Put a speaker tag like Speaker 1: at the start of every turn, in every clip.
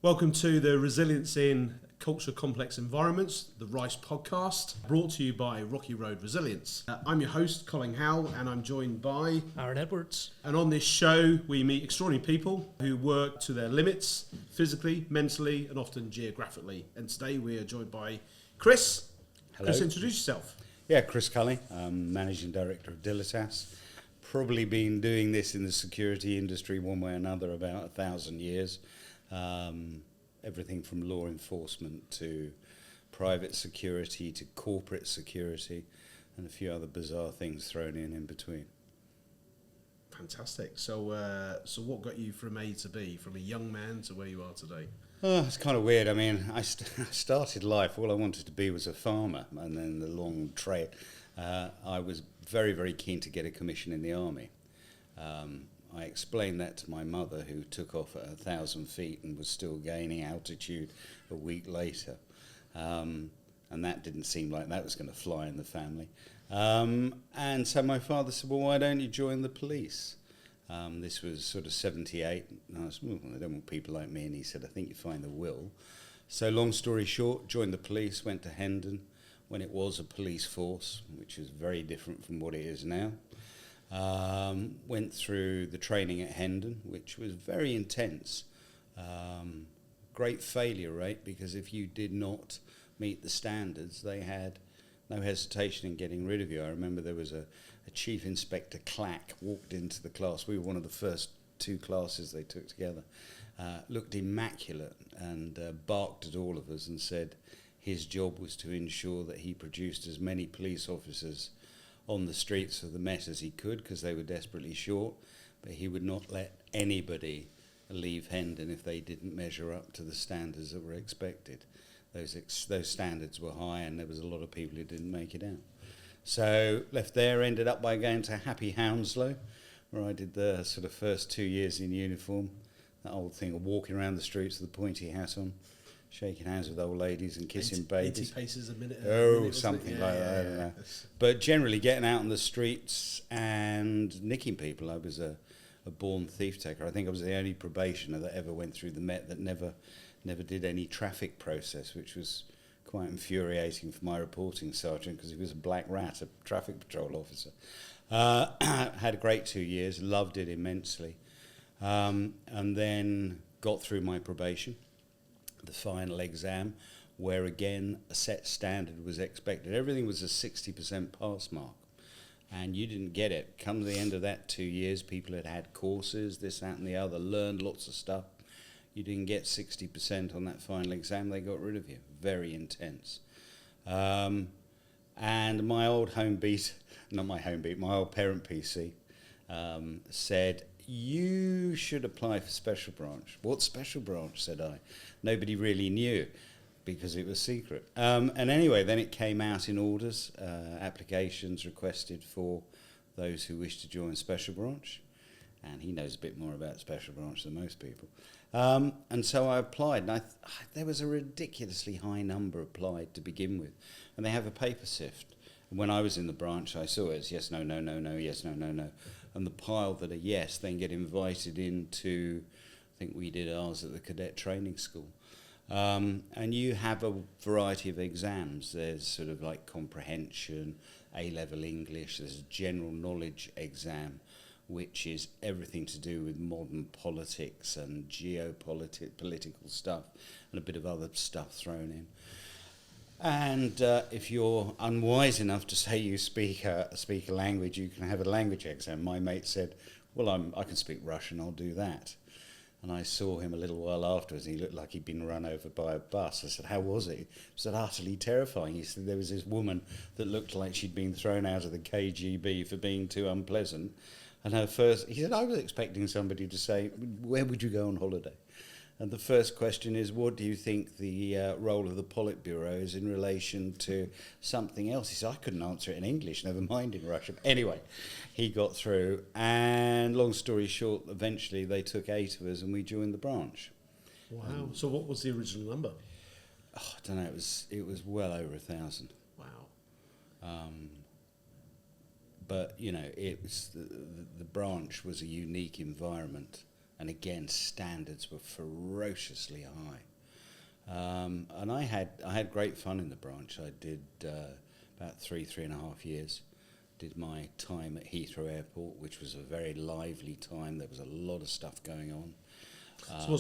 Speaker 1: Welcome to the Resilience in Culture Complex Environments, the RiCE podcast, brought to you by Rocky Road Resilience. I'm your host, Colin Howe, and I'm joined by
Speaker 2: Aaron Edwards.
Speaker 1: And on this show, we meet extraordinary people who work to their limits, physically, mentally, and often geographically. And today we are joined by Chris.
Speaker 3: Hello.
Speaker 1: Chris, introduce yourself.
Speaker 3: Yeah, Chris Cully. I'm Managing Director of Dilitas. Probably been doing this in the security industry one way or another about 1,000 years. Everything from law enforcement to private security to corporate security and a few other bizarre things thrown in between.
Speaker 1: Fantastic. So what got you from A to B, from a young man to where you are today?
Speaker 3: Oh, it's kind of weird. I mean, I started life, all I wanted to be was a farmer, and then the long trade. I was very, very keen to get a commission in the army. I explained that to my mother, who took off at 1,000 feet and was still gaining altitude a week later. And that didn't seem like that was going to fly in the family. And so my father said, well, why don't you join the police? This was sort of 78. And I said, well, they don't want people like me. And he said, I think you find the will. So long story short, joined the police, went to Hendon when it was a police force, which is very different from what it is now. Went through the training at Hendon, which was very intense. Great failure rate, because if you did not meet the standards, they had no hesitation in getting rid of you. I remember there was a Chief Inspector Clack walked into the class. We were one of the first two classes they took together. Looked immaculate and barked at all of us and said his job was to ensure that he produced as many police officers on the streets of the Met as he could, because they were desperately short, but he would not let anybody leave Hendon if they didn't measure up to the standards that were expected. Those standards were high, and there was a lot of people who didn't make it out. So left there, ended up by going to Happy Hounslow, where I did the sort of first 2 years in uniform, that old thing of walking around the streets with a pointy hat on, shaking hands with old ladies and kissing babies.
Speaker 1: 80 paces a minute.
Speaker 3: Something like that, I don't know. But generally getting out on the streets and nicking people. I was a born thief taker. I think I was the only probationer that ever went through the Met that never did any traffic process, which was quite infuriating for my reporting sergeant, because he was a black rat, a traffic patrol officer. Had a great 2 years, loved it immensely. And then got through my probation, the final exam, where again a set standard was expected. Everything was a 60% pass mark, and you didn't get it. Come to the end of that 2 years, people had courses, this, that and the other, learned lots of stuff. You didn't get 60% on that final exam, they got rid of you. Very intense. And my old my old parent PC said, you should apply for special branch. What special branch, said I. Nobody really knew, because it was secret. And anyway, then it came out in orders, applications requested for those who wish to join special branch. And he knows a bit more about special branch than most people. And so I applied, and there was a ridiculously high number applied to begin with. And they have a paper sift. And when I was in the branch, I saw it as yes, no, no, no, no, yes, no, no, no. And the pile that are yes then get invited into, I think we did ours at the cadet training school. And you have a variety of exams. There's sort of like comprehension, A-level English, there's a general knowledge exam, which is everything to do with modern politics and political stuff, and a bit of other stuff thrown in. And if you're unwise enough to say you speak a language, you can have a language exam. My mate said, well, I can speak Russian, I'll do that. And I saw him a little while afterwards, and he looked like he'd been run over by a bus. I said, how was it? It was utterly terrifying. He said there was this woman that looked like she'd been thrown out of the KGB for being too unpleasant. And he said, I was expecting somebody to say, where would you go on holiday? And the first question is, what do you think the role of the Politburo is in relation to something else? He said, I couldn't answer it in English, never mind in Russian. Anyway, he got through, and long story short, eventually they took 8 of us and we joined the branch.
Speaker 1: Wow. So what was the original number?
Speaker 3: I don't know, it was well over 1,000.
Speaker 1: Wow.
Speaker 3: But, you know, it was the branch was a unique environment. And again, standards were ferociously high. And I had great fun in the branch. I did about 3.5 years. Did my time at Heathrow Airport, which was a very lively time. There was a lot of stuff going on.
Speaker 1: So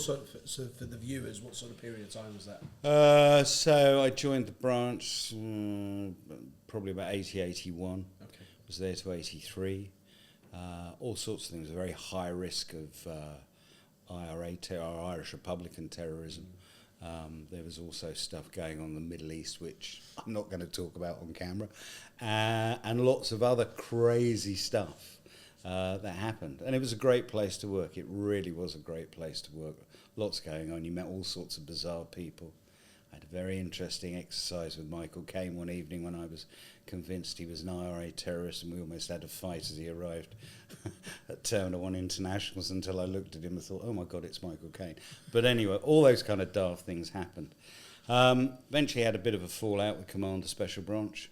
Speaker 1: for the viewers, what sort of period of time was that?
Speaker 3: So I joined the branch probably about 81.
Speaker 1: Okay.
Speaker 3: Was there to 83. All sorts of things. A very high risk of IRA, Irish Republican terrorism. There was also stuff going on in the Middle East, which I'm not going to talk about on camera, and lots of other crazy stuff that happened. And it was a great place to work. It really was a great place to work. Lots going on. You met all sorts of bizarre people. I had a very interesting exercise with Michael Caine one evening when I was convinced he was an IRA terrorist, and we almost had a fight as he arrived at Terminal 1 Internationals until I looked at him and thought, oh my God, it's Michael Caine. But anyway, all those kind of daft things happened. Eventually had a bit of a fallout with Commander Special Branch,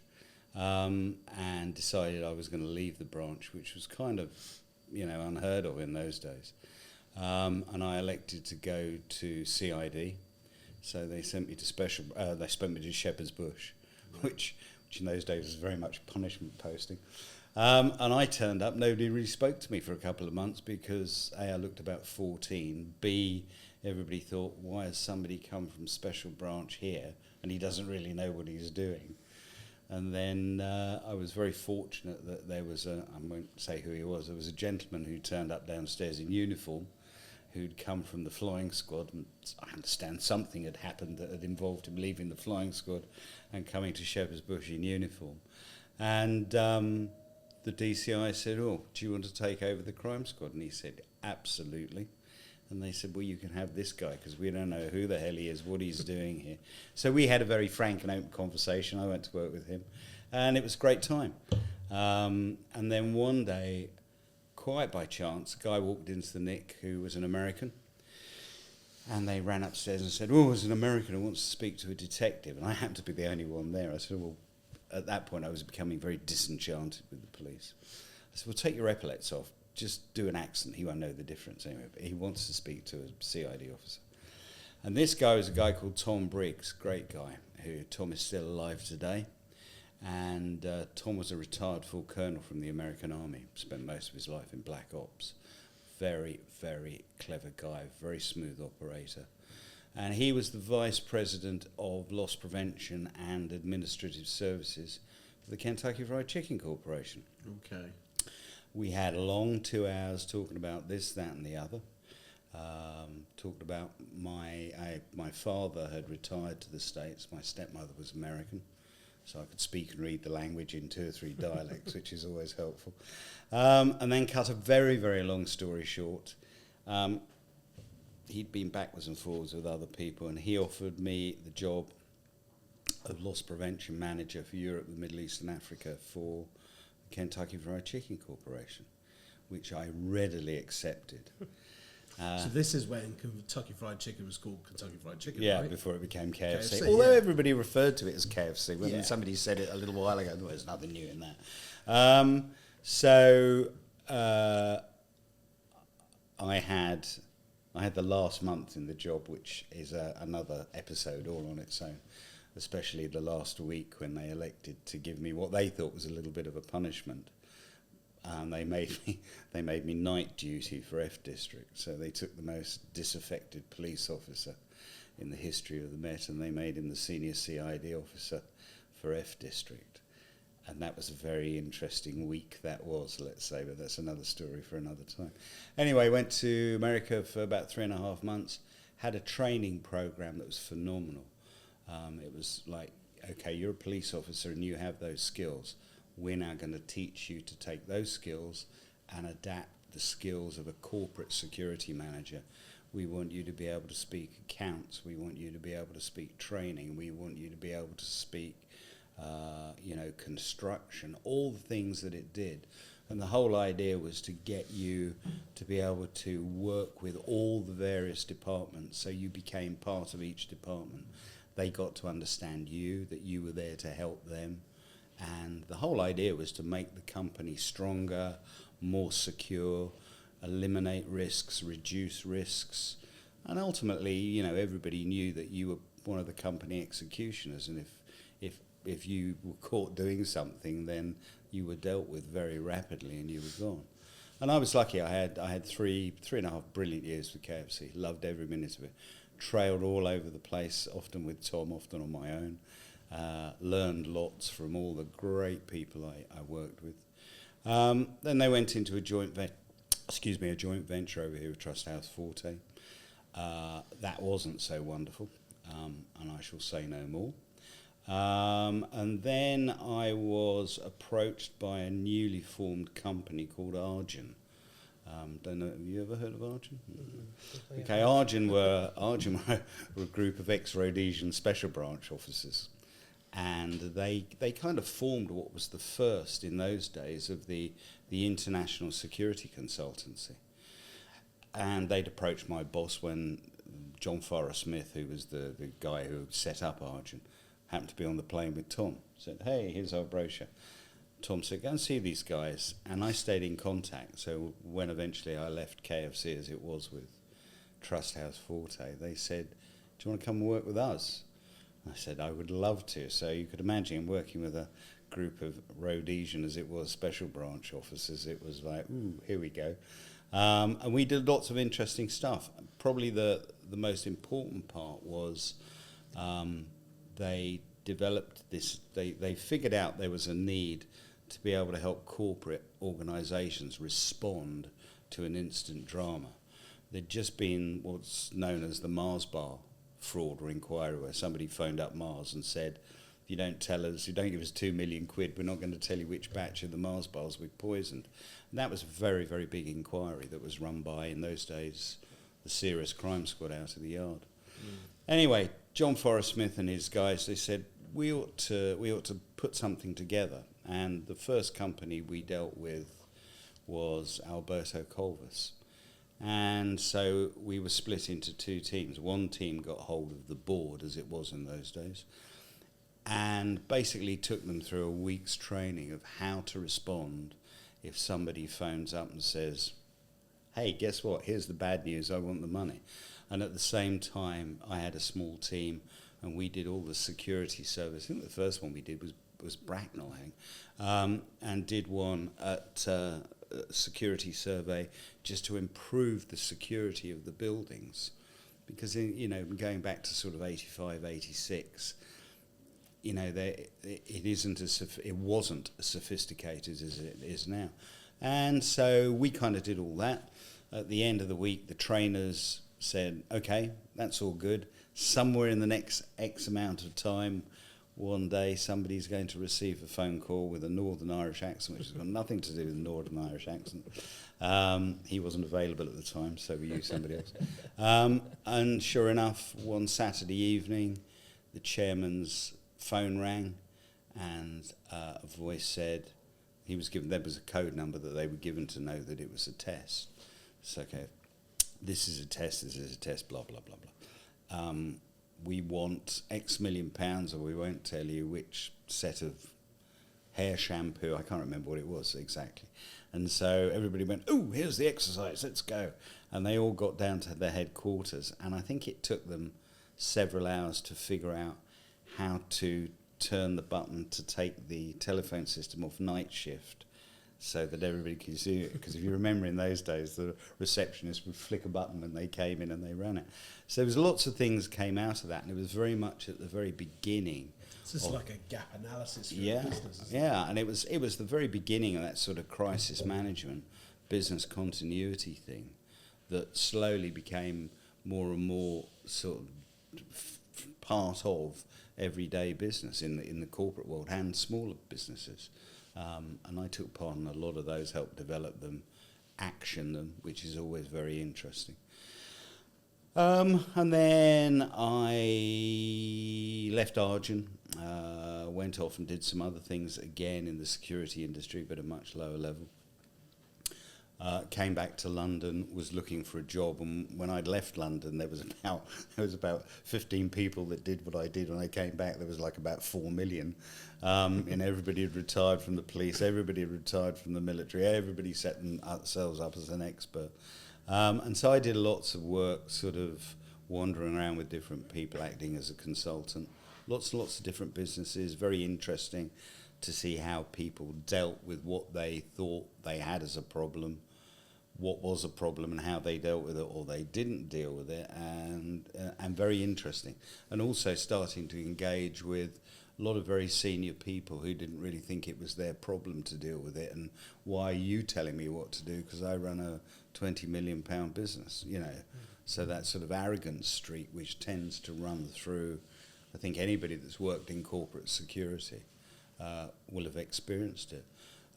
Speaker 3: and decided I was going to leave the branch, which was kind of, unheard of in those days. And I elected to go to CID. So they sent me to to Shepherd's Bush, which in those days was very much punishment posting. And I turned up. Nobody really spoke to me for a couple of months because A, I looked about 14. B, everybody thought, why has somebody come from Special Branch here and he doesn't really know what he's doing? And then I was very fortunate that there was I won't say who he was, there was a gentleman who turned up downstairs in uniform who'd come from the flying squad, and I understand something had happened that had involved him leaving the flying squad and coming to Shepherd's Bush in uniform. And the DCI said, oh, do you want to take over the crime squad? And he said, absolutely. And they said, well, you can have this guy because we don't know who the hell he is, what he's doing here. So we had a very frank and open conversation. I went to work with him, and it was a great time. And then one day, quite by chance, a guy walked into the Nick who was an American, and they ran upstairs and said, oh, there's an American who wants to speak to a detective. And I happened to be the only one there. I said, well, at that point I was becoming very disenchanted with the police. I said, well, take your epaulets off. Just do an accent. He won't know the difference anyway. But he wants to speak to a CID officer. And this guy was a guy called Tom Briggs, great guy, who Tom is still alive today. And Tom was a retired full colonel from the American Army, spent most of his life in Black Ops. Very, very clever guy, very smooth operator. And he was the vice president of loss prevention and administrative services for the Kentucky Fried Chicken Corporation.
Speaker 1: Okay.
Speaker 3: We had a long 2 hours talking about this, that, and the other. Talked about my father had retired to the States. My stepmother was American, so I could speak and read the language in 2 or 3 dialects, which is always helpful. And then cut a very, very long story short. He'd been backwards and forwards with other people, and he offered me the job of loss prevention manager for Europe, the Middle East, and Africa for the Kentucky Fried Chicken Corporation, which I readily accepted.
Speaker 1: So this is when Kentucky Fried Chicken was called Kentucky Fried Chicken,
Speaker 3: yeah,
Speaker 1: right?
Speaker 3: before it became KFC.
Speaker 1: KFC,
Speaker 3: Although
Speaker 1: yeah.
Speaker 3: everybody referred to it as KFC. When somebody said it a little while ago, well, there's nothing new in that. So I had the last month in the job, which is another episode all on its own, especially the last week when they elected to give me what they thought was a little bit of a punishment. And they made me night duty for F District. So they took the most disaffected police officer in the history of the Met, and they made him the senior CID officer for F District. And that was a very interesting week, that was, let's say, but that's another story for another time. Anyway, went to America for about 3.5 months, had a training program that was phenomenal. It was like, okay, you're a police officer and you have those skills. We're now going to teach you to take those skills and adapt the skills of a corporate security manager. We want you to be able to speak accounts. We want you to be able to speak training. We want you to be able to speak, construction, all the things that it did. And the whole idea was to get you to be able to work with all the various departments, so you became part of each department. They got to understand you, that you were there to help them. And the whole idea was to make the company stronger, more secure, eliminate risks, reduce risks, and ultimately, everybody knew that you were one of the company executioners, and if you were caught doing something, then you were dealt with very rapidly, and you were gone. And I was lucky. I had three and a half brilliant years with KFC. Loved every minute of it. Trailed all over the place, often with Tom, often on my own. Learned lots from all the great people I worked with. Then they went into a joint venture over here with Trust House Forte. That wasn't so wonderful, and I shall say no more. And then I was approached by a newly formed company called Argent. Don't know, have you ever heard of Argent? Mm-hmm. Okay, Argent were a group of ex-Rhodesian special branch officers, and they kind of formed what was the first in those days of the international security consultancy. And they'd approached my boss when John Forrest Smith, who was the guy who set up Argent, happened to be on the plane with Tom. Said, hey, here's our brochure. Tom said, go and see these guys. And I stayed in contact. So when eventually I left KFC, as it was with Trust House Forte, they said, do you want to come and work with us? I said, I would love to. So you could imagine working with a group of Rhodesian, as it was, special branch officers. It was like, ooh, here we go. And we did lots of interesting stuff. Probably the most important part was they developed this, they figured out there was a need to be able to help corporate organisations respond to an instant drama. There'd just been what's known as the Mars bar fraud or inquiry, where somebody phoned up Mars and said, if you don't tell us, you don't give us 2 million quid, we're not going to tell you which batch of the Mars bars we poisoned. And that was a very, very big inquiry that was run by, in those days, the Serious Crime Squad out of the yard. Anyway, John Forrest Smith and his guys, they said, we ought to put something together. And the first company we dealt with was Alberto Culvis. And so we were split into two teams. One team got hold of the board, as it was in those days, and basically took them through a week's training of how to respond if somebody phones up and says, hey, guess what? Here's the bad news. I want the money. And at the same time, I had a small team, and we did all the security service. I think the first one we did was Bracknell, and did one at security survey just to improve the security of the buildings. Because, going back to sort of 85, 86, it wasn't as sophisticated as it is now. And so we kind of did all that. At the end of the week, the trainers said, okay, that's all good. Somewhere in the next X amount of time, one day somebody's going to receive a phone call with a Northern Irish accent, which has got nothing to do with a Northern Irish accent. He wasn't available at the time, so we used somebody else. And sure enough, one Saturday evening, the chairman's phone rang, and a voice said, there was a code number that they were given to know that it was a test. So, okay, this is a test, blah, blah, blah, blah. We want X million pounds, or we won't tell you which set of hair shampoo. I can't remember what it was exactly. And so everybody went, oh, here's the exercise, let's go. And they all got down to their headquarters. And I think it took them several hours to figure out how to turn the button to take the telephone system off night shift so that everybody could see it. Because if you remember, in those days, the receptionist would flick a button and they came in and they ran it. So there was lots of things came out of that, and it was very much at the very beginning.
Speaker 1: It's just like a gap analysis for business.
Speaker 3: Yeah, and it was the very beginning of that sort of crisis management, business continuity thing that slowly became more and more sort of part of everyday business in the corporate world and smaller businesses. And I took part in a lot of those, helped develop them, action them, which is always very interesting. And then I left Argent, went off and did some other things again in the security industry, but at a much lower level. came back to London, was looking for a job, and when I'd left London, there was about 15 people that did what I did. When I came back, there was like about 4 million, and everybody had retired from the police, everybody had retired from the military, everybody set themselves up as an expert, and so I did lots of work, sort of wandering around with different people, acting as a consultant, lots and lots of different businesses. Very interesting to see how people dealt with what they thought they had as a problem, what was a problem and how they dealt with it or they didn't deal with it, and very interesting. And also starting to engage with a lot of very senior people who didn't really think it was their problem to deal with it, and why are you telling me what to do because I run a £20 million business, you know. So that sort of arrogance streak which tends to run through, I think, anybody that's worked in corporate security will have experienced it.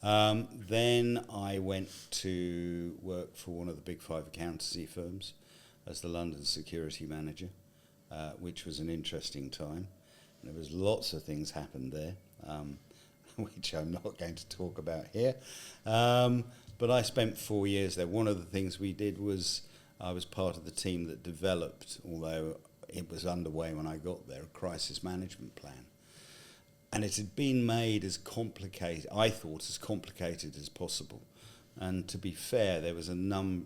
Speaker 3: Then I went to work for one of the big 5 accountancy firms as the London security manager, which was an interesting time. There was lots of things happened there, which I'm not going to talk about here. But I spent 4 years there. One of the things we did was I was part of the team that developed, although it was underway when I got there, a crisis management plan. And it had been made as complicated, I thought, as complicated as possible. And to be fair, there was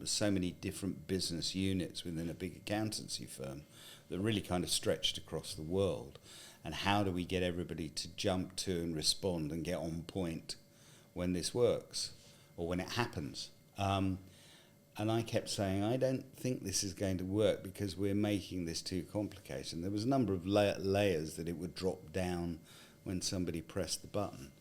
Speaker 3: so many different business units within a big accountancy firm that really kind of stretched across the world. And how do we get everybody to jump to and respond and get on point when this works or when it happens? And I kept saying, I don't think this is going to work because we're making this too complicated. And there was a number of layers that it would drop down when somebody pressed the button.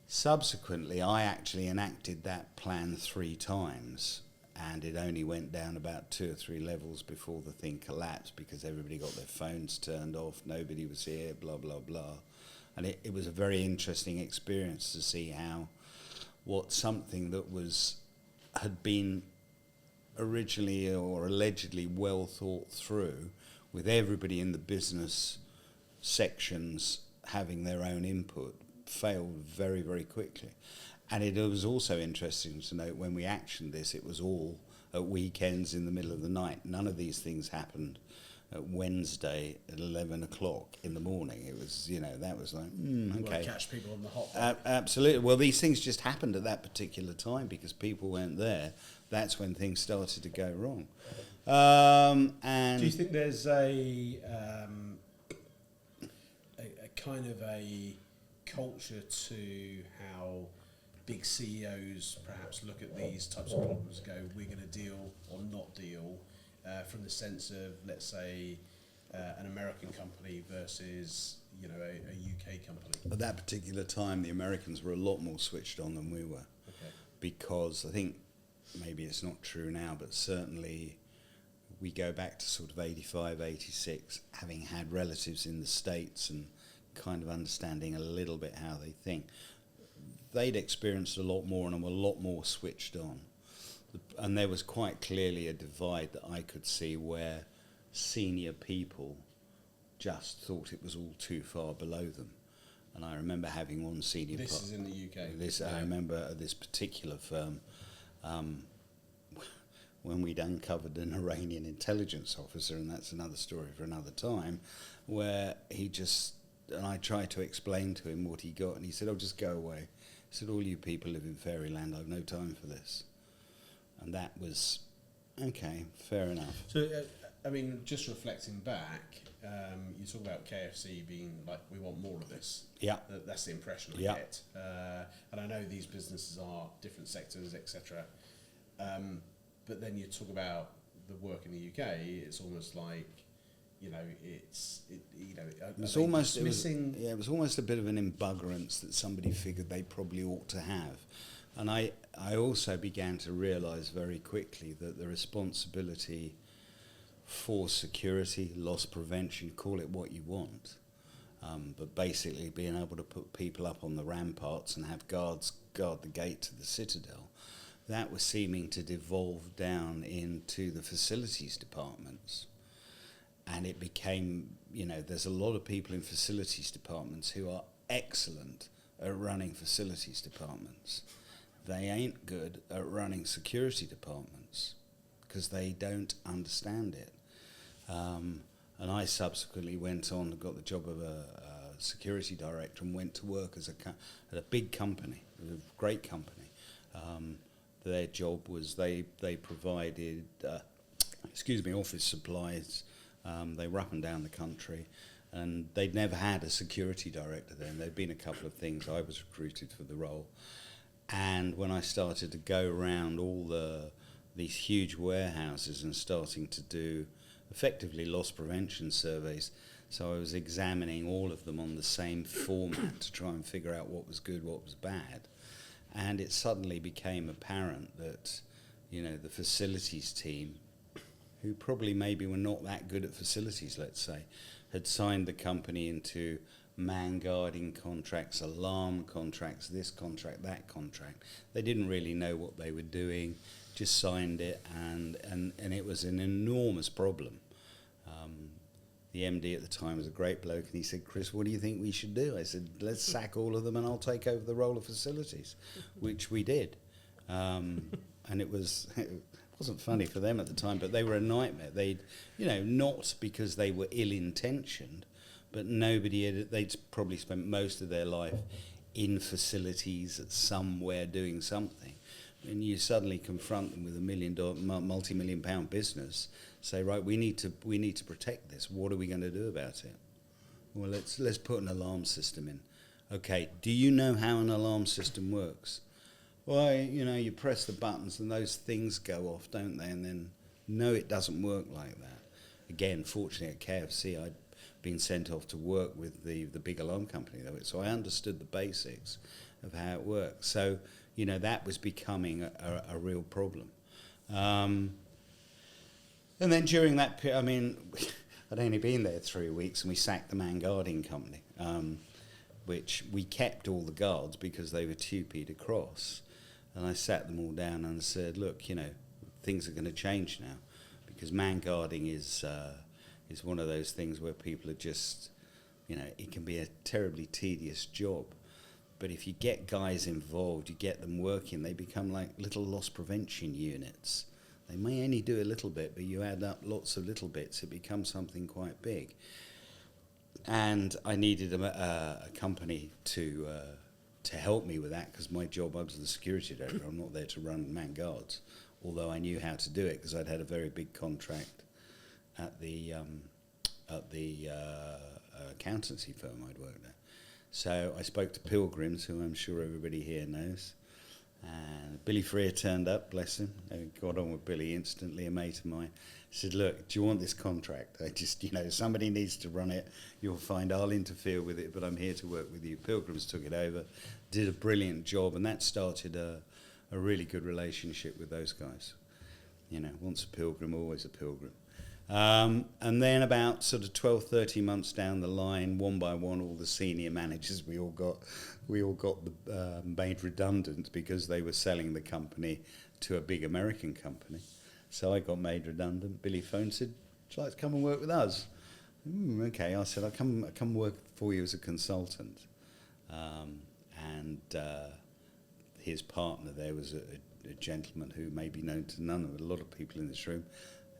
Speaker 3: Subsequently, I actually enacted that plan 3 times, and it only went down about 2 or 3 levels before the thing collapsed because everybody got their phones turned off, nobody was here, blah, blah, blah. And it was a very interesting experience to see how something that had been originally or allegedly well thought through, with everybody in the business sections having their own input, failed very, very quickly. And it was also interesting to note when we actioned this, it was all at weekends in the middle of the night. None of these things happened at Wednesday at 11 o'clock in the morning. It was, that was like, okay.
Speaker 1: To catch people on the hot.
Speaker 3: Absolutely. Well, these things just happened at that particular time because people weren't there. That's when things started to go wrong. And
Speaker 1: do you think there's a kind of a culture to how big CEOs perhaps look at these types of problems and go, we're going to deal or not deal, from the sense of, let's say, an American company versus a UK company?
Speaker 3: At that particular time, the Americans were a lot more switched on than we were.
Speaker 1: Okay.
Speaker 3: Because I think maybe it's not true now, but certainly we go back to sort of 85, 86, having had relatives in the States and kind of understanding a little bit how they think. They'd experienced a lot more and were a lot more switched on. And there was quite clearly a divide that I could see where senior people just thought it was all too far below them. And I remember having one senior...
Speaker 1: This is in the UK.
Speaker 3: I remember at this particular firm, when we'd uncovered an Iranian intelligence officer, and that's another story for another time, where and I tried to explain to him what he got, and he said, just go away. He said, all you people live in fairyland, I've no time for this. And that was, okay, fair enough.
Speaker 1: So, just reflecting back, you talk about KFC being like, we want more of this.
Speaker 3: Yeah.
Speaker 1: That's the impression I get. And I know these businesses are different sectors, etc. But then you talk about the work in the UK, it's almost like, it was
Speaker 3: almost a bit of an embuggerance that somebody figured they probably ought to have. And I also began to realise very quickly that the responsibility for security, loss prevention, call it what you want, but basically being able to put people up on the ramparts and have guards guard the gate to the citadel, that was seeming to devolve down into the facilities departments. And it became, there's a lot of people in facilities departments who are excellent at running facilities departments. they ain't good at running security departments because they don't understand it. And I subsequently went on and got the job of a security director and went to work as at a big company, a great company. Their job was they provided, office supplies. They were up and down the country, and they'd never had a security director then. There'd been a couple of things. I was recruited for the role. And when I started to go around all these huge warehouses and starting to do effectively loss prevention surveys, so I was examining all of them on the same format to try and figure out what was good, what was bad. And it suddenly became apparent that, the facilities team, who probably maybe were not that good at facilities, let's say, had signed the company into man guarding contracts, alarm contracts, this contract, that contract. They didn't really know what they were doing, just signed it, and it was an enormous problem. The MD at the time was a great bloke, and he said, "Chris, what do you think we should do?" I said, "Let's sack all of them and I'll take over the role of facilities," which we did. And it wasn't funny for them at the time, but they were a nightmare. They'd, not because they were ill-intentioned, but they'd probably spent most of their life in facilities somewhere doing something. And you suddenly confront them with $1 million, multi-million-pound business, say, right, we need to protect this. What are we going to do about it? Well, let's put an alarm system in. Okay, do you know how an alarm system works? Well, you press the buttons and those things go off, don't they? And then, no, it doesn't work like that. Again, fortunately at KFC, I'd been sent off to work with the big alarm company, so I understood the basics of how it works. So, that was becoming a real problem. And then during that period, I'd only been there 3 weeks, and we sacked the man guarding company, which we kept all the guards because they were 2p across. And I sat them all down and said, look, things are going to change now, because man guarding is one of those things where people are just, it can be a terribly tedious job. But if you get guys involved, you get them working, they become like little loss prevention units. They may only do a little bit, but you add up lots of little bits, it becomes something quite big. And I needed a company to help me with that, because my job, I was the security director. I'm not there to run man guards, although I knew how to do it because I'd had a very big contract at the accountancy firm I'd worked at. So I spoke to Pilgrims, who I'm sure everybody here knows. And Billy Freer turned up, bless him. I got on with Billy instantly, a mate of mine. He said, look, do you want this contract? I just, somebody needs to run it. You'll find I'll interfere with it, but I'm here to work with you. Pilgrims took it over, did a brilliant job, and that started a really good relationship with those guys. Once a pilgrim, always a pilgrim. And then about sort of 12, 13 months down the line, one by one, all the senior managers, we all got made redundant because they were selling the company to a big American company. So I got made redundant. Billy phoned and said, would you like to come and work with us? Okay, I said, I'll come work for you as a consultant. And his partner there was a gentleman who may be known to none of a lot of people in this room.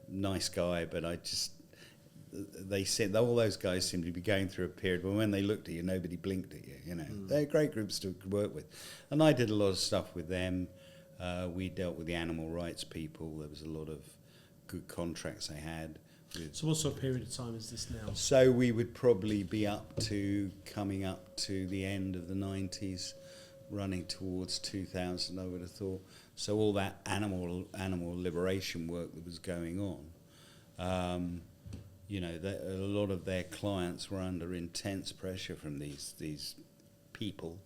Speaker 3: Nice guy, but they said all those guys seemed to be going through a period where when they looked at you, nobody blinked at you. They're great groups to work with, and I did a lot of stuff with them. We dealt with the animal rights people. There was a lot of good contracts they had.
Speaker 1: So what sort of period of time is this now?
Speaker 3: So we would probably be coming up to the end of the 90s, running towards 2000, I would have thought. So all that animal liberation work that was going on, a lot of their clients were under intense pressure from these people,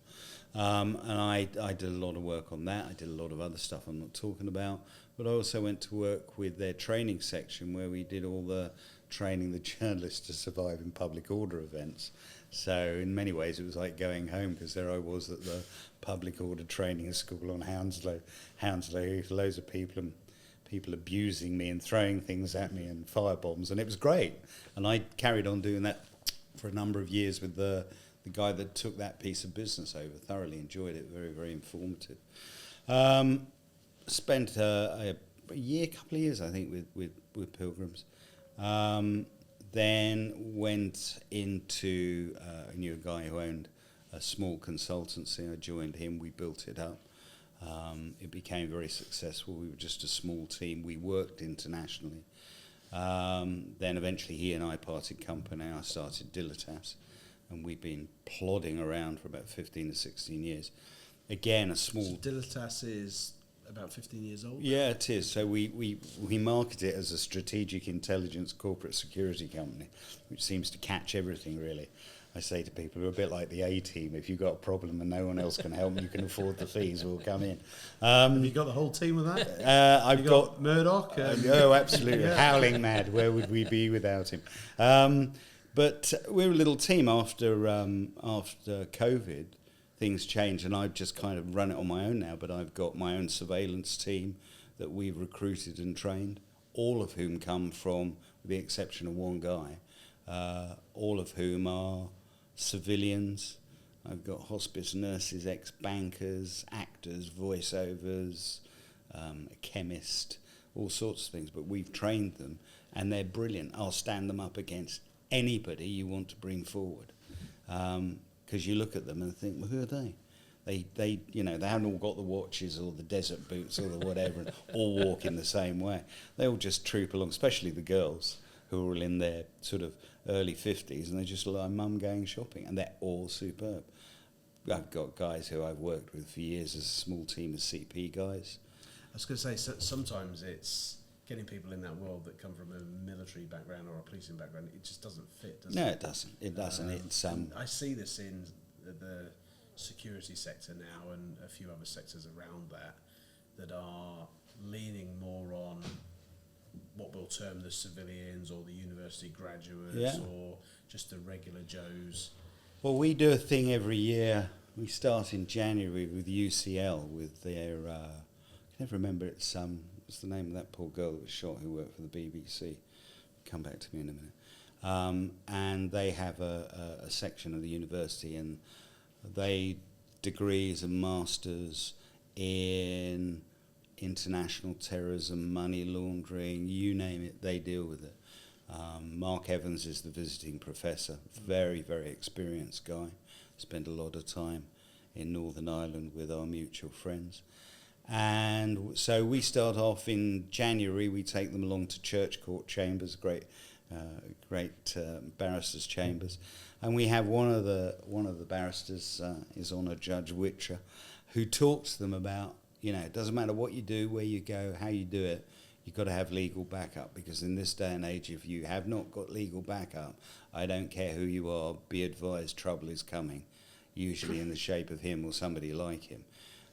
Speaker 3: and I did a lot of work on that. I did a lot of other stuff I'm not talking about, but I also went to work with their training section where we did all the training the journalists to survive in public order events. So in many ways it was like going home, because there I was at the public order training school on Hounslow, loads of people abusing me and throwing things at me and firebombs, and it was great. And I carried on doing that for a number of years with the guy that took that piece of business over. Thoroughly enjoyed it, very, very informative. Spent a couple of years, I think, with pilgrims. Then went into, I knew a guy who owned a small consultancy. I joined him, we built it up. It became very successful. We were just a small team. We worked internationally. Then eventually he and I parted company. I started Dilitas, and we've been plodding around for about 15 to 16 years. Again, a small...
Speaker 1: So Dilitas is about 15 years old?
Speaker 3: Yeah, it is. So we market it as a strategic intelligence corporate security company, which seems to catch everything, really. I say to people, we're a bit like the A-team. If you've got a problem and no one else can help, you can afford the fees, we'll come in.
Speaker 1: Have you got the whole team with that?
Speaker 3: I've got
Speaker 1: Murdoch.
Speaker 3: oh, absolutely. Howling mad. Where would we be without him? But we're a little team. After COVID, things changed, and I've just kind of run it on my own now. But I've got my own surveillance team that we've recruited and trained, all of whom come from, with the exception of one guy, all of whom are civilians. I've got hospice nurses, ex-bankers, actors, voiceovers, a chemist, all sorts of things. But we've trained them, and they're brilliant. I'll stand them up against anybody you want to bring forward, because you look at them and think, well, who are they? They haven't all got the watches or the desert boots or the whatever, and all walk in the same way. They all just troop along, especially the girls who are all in their sort of early 50s, and they just look like mum going shopping, and they're all superb. I've got guys who I've worked with for years as a small team of CP guys.
Speaker 1: I was going to say, sometimes it's getting people in that world that come from a military background or a policing background. It just doesn't fit, does it?
Speaker 3: No, it doesn't. It doesn't. It's
Speaker 1: I see this in the security sector now, and a few other sectors around that are leaning more on what we'll term the civilians or the university graduates or just the regular Joes.
Speaker 3: Well, we do a thing every year. We start in January with UCL, with their, I can never remember, what's the name of that poor girl that was shot who worked for the BBC? Come back to me in a minute. And they have a section of the university, and they degrees and masters in international terrorism, money laundering, you name it, they deal with it. Mark Evans is the visiting professor, very, very experienced guy. Spent a lot of time in Northern Ireland with our mutual friends. And so we start off in January, we take them along to Church Court Chambers, great barristers' chambers. And we have one of the barristers, His Honour Judge Witcher, who talks to them about, it doesn't matter what you do, where you go, how you do it, you've got to have legal backup, because in this day and age, if you have not got legal backup, I don't care who you are, be advised trouble is coming, usually in the shape of him or somebody like him.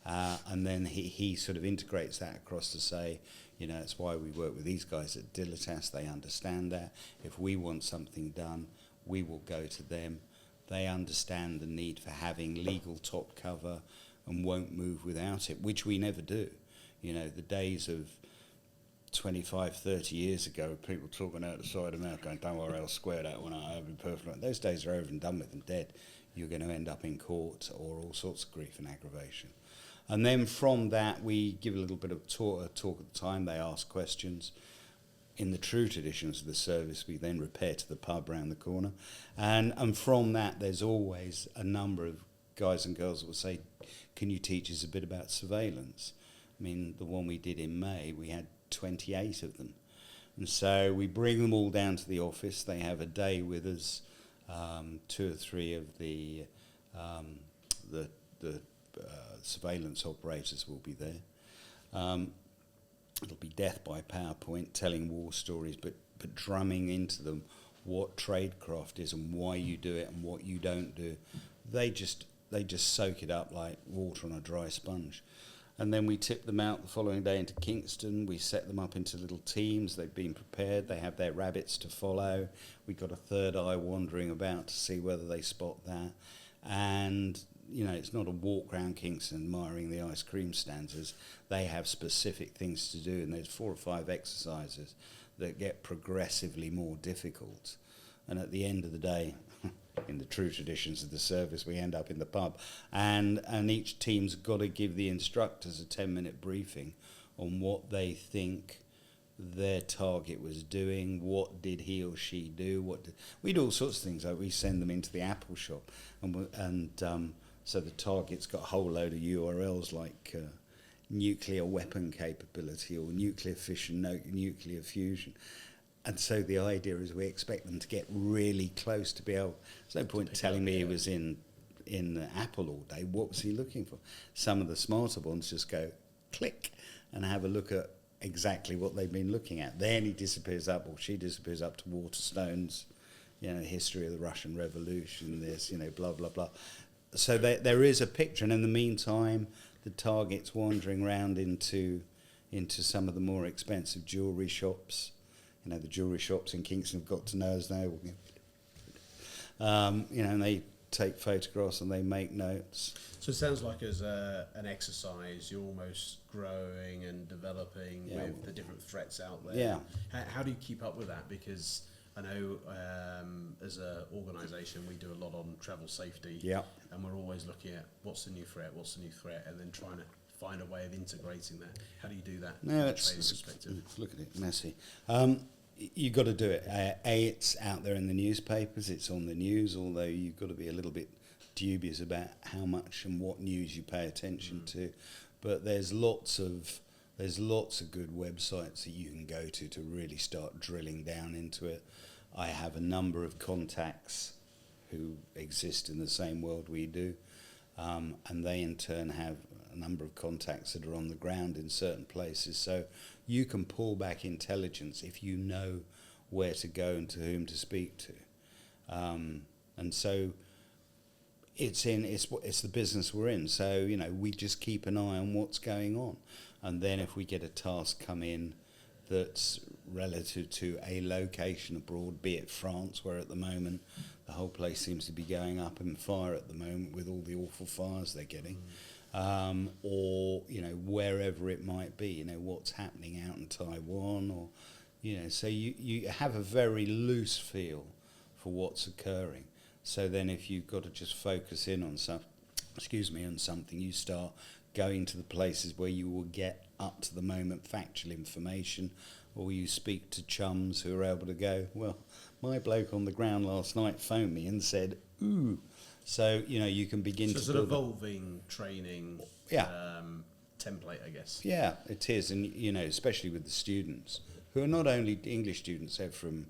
Speaker 3: And then he sort of integrates that across to say, it's why we work with these guys at Dilitas, they understand that. If we want something done, we will go to them. They understand the need for having legal top cover and won't move without it, which we never do. The days of 25, 30 years ago, people talking out the side of the mouth going, don't worry, I'll square that one out, I'll be perfect. Those days are over and done with and dead. You're going to end up in court or all sorts of grief and aggravation. And then from that, we give a little bit of talk at the time. They ask questions. In the true traditions of the service, we then repair to the pub round the corner. And from that, there's always a number of guys and girls that will say, can you teach us a bit about surveillance? I mean, the one we did in May, we had 28 of them. And so we bring them all down to the office. They have a day with us. 2 or 3 of the surveillance operators will be there. It'll be death by PowerPoint, telling war stories, but drumming into them what tradecraft is and why you do it and what you don't do. They just soak it up like water on a dry sponge. And then we tip them out the following day into Kingston. We set them up into little teams. They've been prepared. They have their rabbits to follow. We've got a third eye wandering about to see whether they spot that. And, it's not a walk around Kingston admiring the ice cream stands. They have specific things to do, and there's 4 or 5 exercises that get progressively more difficult and at the end of the day, in the true traditions of the service, we end up in the pub, and each team's got to give the instructors a 10-minute briefing on what they think their target was doing, what did he or she do, we do all sorts of things. Like we send them into the Apple shop, so the target's got a whole load of URLs like nuclear weapon capability or nuclear fission, nuclear fusion. And so the idea is we expect them to get really close to be able. There's no point telling me he was in Apple all day. What was he looking for? Some of the smarter ones just go click and have a look at exactly what they've been looking at. Then he disappears up, or she disappears up to Waterstones, history of the Russian Revolution, this, blah, blah, blah. So there is a picture, and in the meantime, the target's wandering around into some of the more expensive jewellery shops. The jewellery shops in Kingston have got to know us now. And they take photographs and they make notes.
Speaker 1: So it sounds like as an exercise, you're almost growing and developing with the different threats out there.
Speaker 3: Yeah.
Speaker 1: How do you keep up with that? Because I know as an organisation, we do a lot on travel safety.
Speaker 3: Yeah.
Speaker 1: And we're always looking at what's the new threat, and then trying to find a way of integrating that. How do you do that from a training perspective?
Speaker 3: Look at it, messy. You've got to do it. It's out there in the newspapers, it's on the news, although you've got to be a little bit dubious about how much and what news you pay attention to. But there's lots of good websites that you can go to really start drilling down into it. I have a number of contacts who exist in the same world we do, and they in turn have a number of contacts that are on the ground in certain places. So you can pull back intelligence if you know where to go and to whom to speak to. And so it's the business we're in. So, we just keep an eye on what's going on. And then if we get a task come in that's relative to a location abroad, be it France, where at the moment the whole place seems to be going up in fire at the moment with all the awful fires they're getting, or wherever it might be, what's happening out in Taiwan, or so you have a very loose feel for what's occurring. So then if you've got to just focus in on something, you start going to the places where you will get up to the moment factual information, or you speak to chums who are able to go, well, my bloke on the ground last night phoned me and said, ooh. So, you can begin to...
Speaker 1: So it's an evolving training template, I guess.
Speaker 3: Yeah, it is. And, especially with the students, who are not only English students, they're from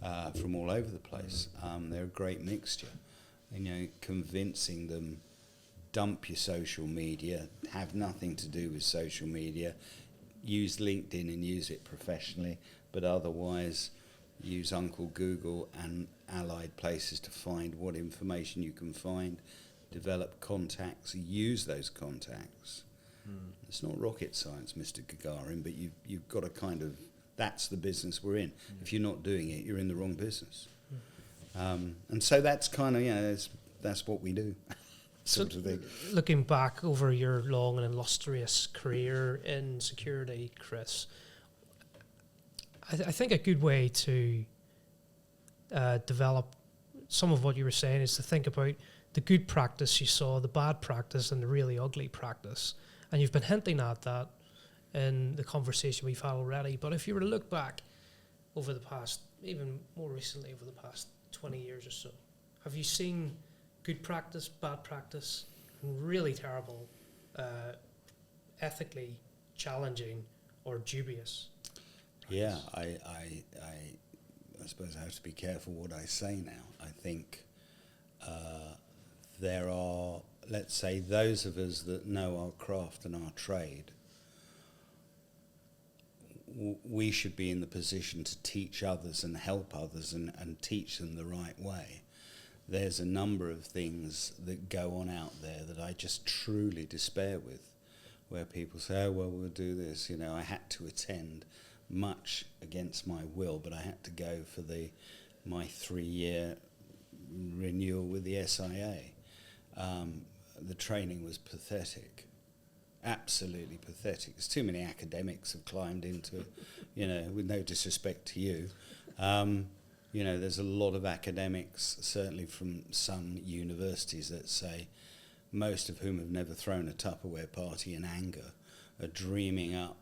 Speaker 3: all over the place. They're a great mixture. Convincing them, dump your social media, have nothing to do with social media, use LinkedIn and use it professionally, but otherwise use Uncle Google and allied places to find what information you can find, develop contacts, use those contacts. It's not rocket science, Mr. Gagarin, but you've got to that's the business we're in. If you're not doing it, you're in the wrong business. And so that's that's what we do. Sort of thing.
Speaker 2: Looking back over your long and illustrious career in security, Chris, I think a good way to develop some of what you were saying is to think about the good practice you saw, the bad practice, and the really ugly practice. And you've been hinting at that in the conversation we've had already. But if you were to look back over the past, even more recently, over the past 20 years or so, have you seen good practice, bad practice, and really terrible, ethically challenging or dubious practice?
Speaker 3: Yeah, I suppose I have to be careful what I say now. I think there are, let's say, those of us that know our craft and our trade, we should be in the position to teach others and help others and teach them the right way. There's a number of things that go on out there that I just truly despair with, where people say, oh, well, we'll do this. I had to attend, much against my will, but I had to go for my 3-year renewal with the SIA. The training was pathetic, absolutely pathetic. There's too many academics have climbed into it, with no disrespect to you. You know, there's a lot of academics, certainly from some universities, that say, most of whom have never thrown a Tupperware party in anger, are dreaming up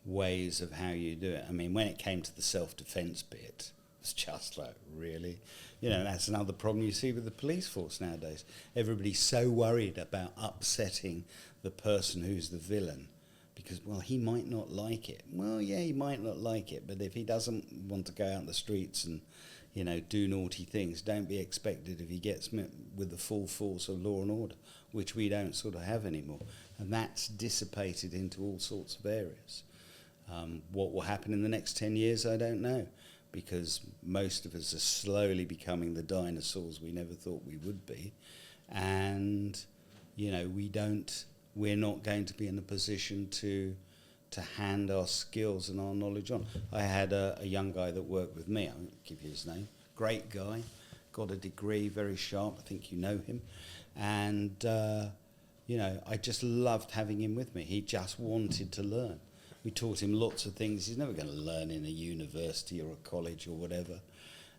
Speaker 3: ways of how you do it. I mean, when it came to the self-defence bit, it's just like, really? You know, that's another problem you see with the police force nowadays. Everybody's so worried about upsetting the person who's the villain because, well, he might not like it. Well, yeah, he might not like it, but if he doesn't want to go out in the streets and, you know, do naughty things, don't be expected if he gets met with the full force of law and order, which we don't sort of have anymore. And that's dissipated into all sorts of areas. What will happen in the next 10 years, I don't know, because most of us are slowly becoming the dinosaurs we never thought we would be. And, you know, we're not going to be in a position to hand our skills and our knowledge on. I had a young guy that worked with me, I won't give you his name, great guy, got a degree, very sharp, I think you know him. And, you know, I just loved having him with me. He just wanted to learn. We taught him lots of things he's never going to learn in a university or a college or whatever.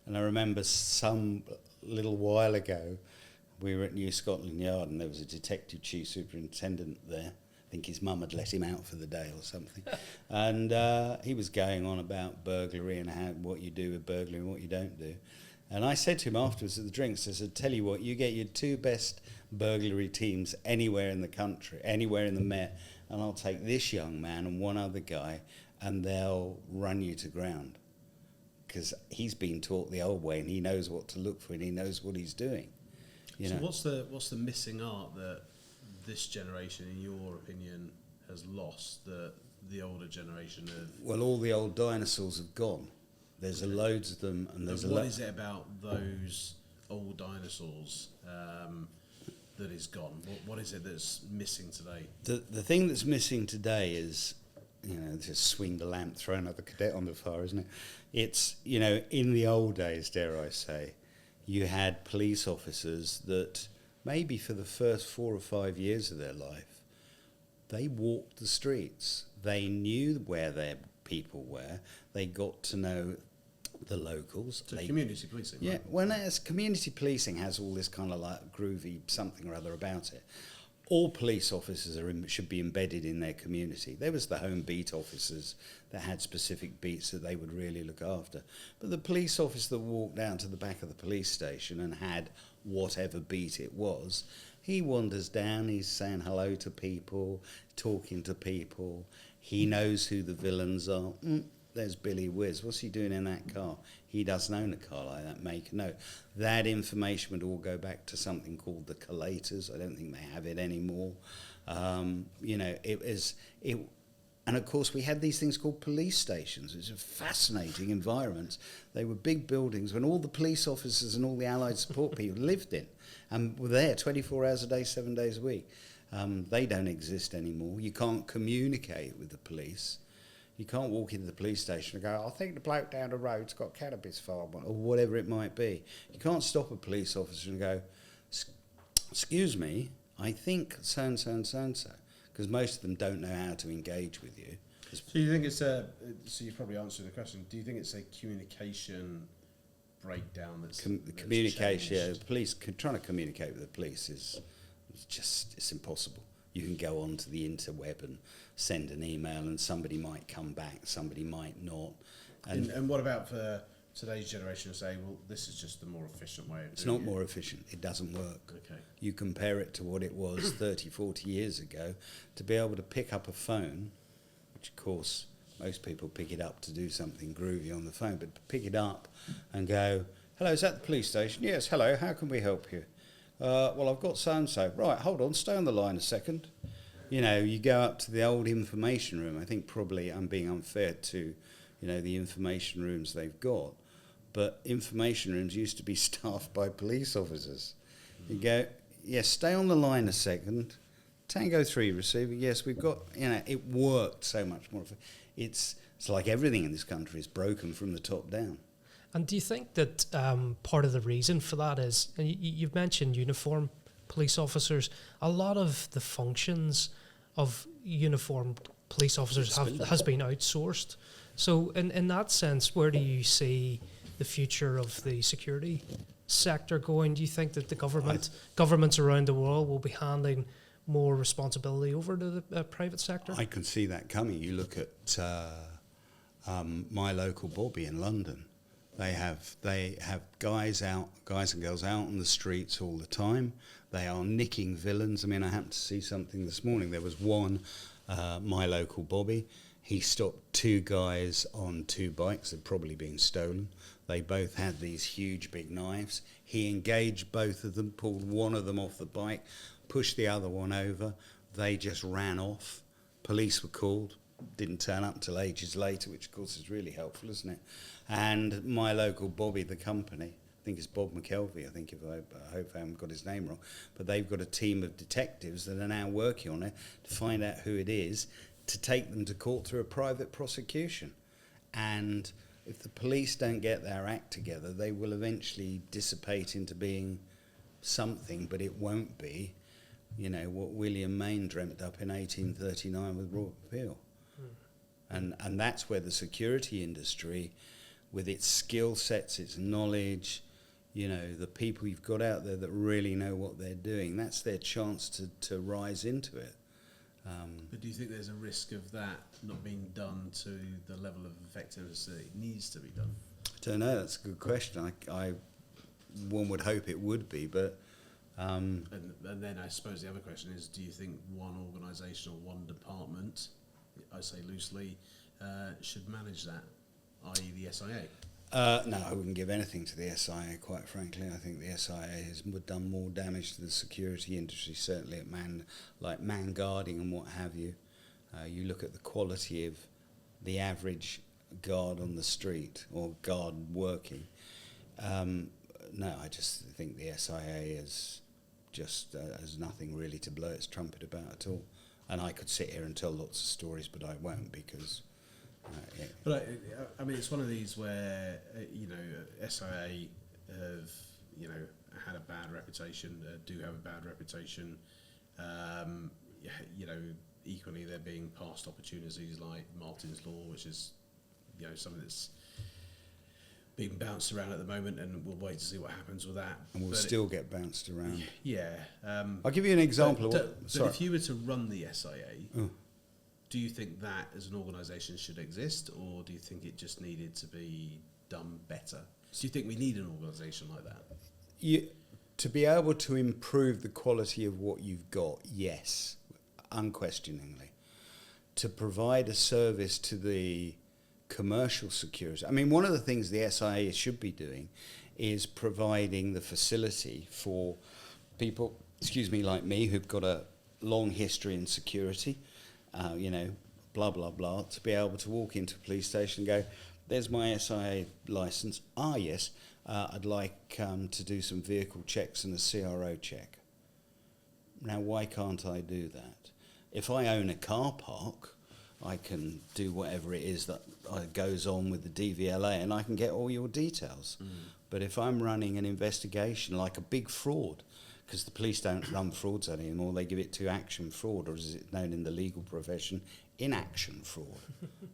Speaker 3: And I remember some little while ago, we were at New Scotland Yard and there was a detective chief superintendent there. I think his mum had let him out for the day or something. And he was going on about burglary and what you do with burglary and what you don't do. And I said to him afterwards at the drinks, I said, tell you what, you get your 2 best burglary teams anywhere in the country, anywhere in the Met, and I'll take this young man and one other guy and they'll run you to ground. Because he's been taught the old way and he knows what to look for and he knows what he's doing. You know?
Speaker 1: What's the missing art that this generation, in your opinion, has lost that the older generation have?
Speaker 3: Well, all the old dinosaurs have gone. There's loads of them, and there's
Speaker 1: what is it about those old dinosaurs that is gone? What is it that's missing today?
Speaker 3: The thing that's missing today is, you know, just swing the lamp, throw another cadet on the fire, isn't it? It's, you know, in the old days, dare I say, you had police officers that maybe for the first 4 or 5 years of their life, they walked the streets. They knew where their people were. They got to know the locals.
Speaker 1: So community policing.
Speaker 3: Yeah,
Speaker 1: right?
Speaker 3: well, as community policing has all this kind of like groovy something or other about it. All police officers should be embedded in their community. There was the home beat officers that had specific beats that they would really look after. But the police officer that walked down to the back of the police station and had whatever beat it was, he wanders down, he's saying hello to people, talking to people. He knows who the villains are. There's Billy Whiz. What's he doing in that car? He doesn't own a car like that, make a note. That information would all go back to something called the collators. I don't think they have it anymore. You know, and of course we had these things called police stations, which are fascinating environments. They were big buildings when all the police officers and all the allied support people lived in and were there 24 hours a day, 7 days a week. They don't exist anymore. You can't communicate with the police. You can't walk into the police station and go, I think the bloke down the road's got cannabis farm, or whatever it might be. You can't stop a police officer and go, excuse me, I think so-and-so and so-and-so, because most of them don't know how to engage with you.
Speaker 1: So you think it's so you probably answered the question, do you think it's a communication breakdown that's
Speaker 3: communication,
Speaker 1: changed?
Speaker 3: yeah, the police, trying to communicate with the police it's impossible. You can go onto the interweb and send an email and somebody might come back, somebody might not.
Speaker 1: And what about for today's generation to say, well, this is just the more efficient way of doing it?
Speaker 3: It's not more efficient. It doesn't work.
Speaker 1: Okay.
Speaker 3: You compare it to what it was 30, 40 years ago, to be able to pick up a phone, which of course most people pick it up to do something groovy on the phone, but pick it up and go, hello, is that the police station? Yes, hello, how can we help you? Well, I've got so-and-so. Right, hold on, stay on the line a second. You know, you go up to the old information room. I think probably I'm being unfair to, you know, the information rooms they've got. But information rooms used to be staffed by police officers. You go, yes, stay on the line a second. Tango 3 receiver, yes, we've got, you know, it worked so much more. It's like everything in this country is broken from the top down.
Speaker 2: And do you think that part of the reason for that is, and you've mentioned uniformed police officers, a lot of the functions of uniformed police officers has been outsourced. So in that sense, where do you see the future of the security sector going? Do you think that the governments around the world will be handing more responsibility over to the private sector?
Speaker 3: I can see that coming. You look at my local Bobby in London. They have guys and girls out on the streets all the time. They are nicking villains. I mean, I happened to see something this morning. There was one, my local Bobby. He stopped two guys on two bikes that had probably been stolen. They both had these huge big knives. He engaged both of them, pulled one of them off the bike, pushed the other one over. They just ran off. Police were called. Didn't turn up until ages later, which of course is really helpful, isn't it? And my local Bobby, the company, I think it's Bob McKelvey, I hope I haven't got his name wrong, but they've got a team of detectives that are now working on it to find out who it is, to take them to court through a private prosecution. And if the police don't get their act together, they will eventually dissipate into being something, but it won't be, what William Mayne dreamt up in 1839 with Royal Peel. And that's where the security industry, with its skill sets, its knowledge, the people you've got out there that really know what they're doing, that's their chance to rise into it.
Speaker 1: But do you think there's a risk of that not being done to the level of effectiveness that it needs to be done?
Speaker 3: I don't know, that's a good question. One would hope it would be, but...
Speaker 1: And then I suppose the other question is, do you think one organisation or one department, I say loosely, should manage that, i.e. the SIA?
Speaker 3: No, I wouldn't give anything to the SIA, quite frankly. I think the SIA has done more damage to the security industry, certainly at man guarding and what have you. You look at the quality of the average guard on the street or guard working. No, I just think the SIA has nothing really to blow its trumpet about at all. And I could sit here and tell lots of stories, but I won't because...
Speaker 1: But I mean, it's one of these where SIA have had a bad reputation, do have a bad reputation. Equally they're being past opportunities like Martin's Law, which is something that's being bounced around at the moment, and we'll wait to see what happens with that.
Speaker 3: And we'll still get bounced around.
Speaker 1: Yeah.
Speaker 3: I'll give you an example.
Speaker 1: But if you were to run the SIA. Do you think that as an organisation should exist, or do you think it just needed to be done better? Do you think we need an organisation like that?
Speaker 3: To be able to improve the quality of what you've got, yes, unquestioningly. To provide a service to the commercial security. I mean, one of the things the SIA should be doing is providing the facility for people, like me, who've got a long history in security, blah, blah, blah, to be able to walk into a police station and go, there's my SIA licence. Yes, I'd like to do some vehicle checks and a CRO check. Now, why can't I do that? If I own a car park, I can do whatever it is that goes on with the DVLA and I can get all your details. But if I'm running an investigation like a big fraud, because the police don't run frauds anymore, they give it to action fraud, or as it's known in the legal profession, inaction fraud,